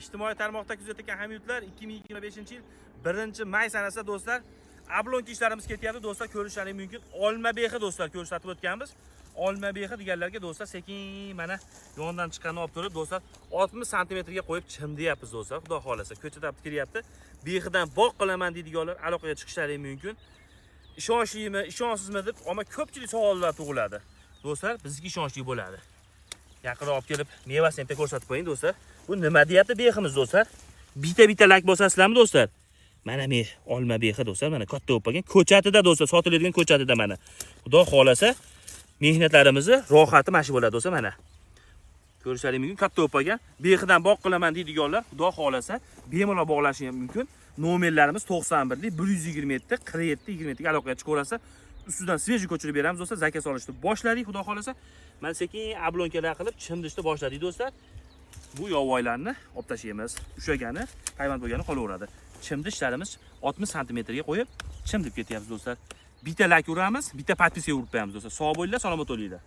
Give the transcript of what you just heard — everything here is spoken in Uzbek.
İjtimoiy tarmoqda kuzatgan hamyurtlar 2025-yil 1-may sanasida do'stlar ablonki ishlarimiz ketyapti do'stlar, ko'rishlaringiz mumkin. Olma bexi do'stlar ko'rsatib o'tganmiz. Olma bexi deganlarga do'stlar sekin mana yondan chiqqanini olib turib do'stlar 60 sm ga qo'yib chimdiyapmiz do'stlar. Xudo xolasa ko'chada olib kiryapti. Bexidan boq qilaman deydiganlar aloqaga chiqishlaringiz mumkin. Ishonsizmi, ishonsizmi deb ammo ko'pchilik savollar tug'iladi. Do'stlar, bizga ishonchli bo'ladi. Yaqinroq olib kelib mevasini ham ko'rsatib qo'ying do'stlar. Bu nima deyapti beximiz do'stlar? Bitta lak bosasizlarmi do'stlar? Mana men olma bexi do'stlar, mana katta bo'lib qolgan. Ko'chatida do'stlar, sotiladigan ko'chatida mana. Xudo xolasa mehnatlarimizni rohati mana shu bo'ladi do'stlar mana. Ko'rishlaringiz mumkin, katta bo'lib qolgan. Bexidan boq qilaman deydiganlar, xudo xolasa bemalol bog'lashingiz mumkin. Nomerlarimiz 91lik 127 47 27 ga aloqaga chiqaverasa, ustidan svejiy ko'chirib beramiz do'stlar. Zakaz olishni boshladik, xudo xolasa. Mana sekin ablonkalar qilib chimdishni boshladik do'stlar. Bu yovvoylarni olib tashlaymiz. Ushagani, payvand bo'lgani qolaveradi. Chimdishlarimiz 60 sm ga qo'yib chimdib ketyapmiz do'stlar. Bitta lak uramiz, bitta podpiska urib qo'yamiz do'stlar. Sog' bo'linglar, salomat bo'linglar.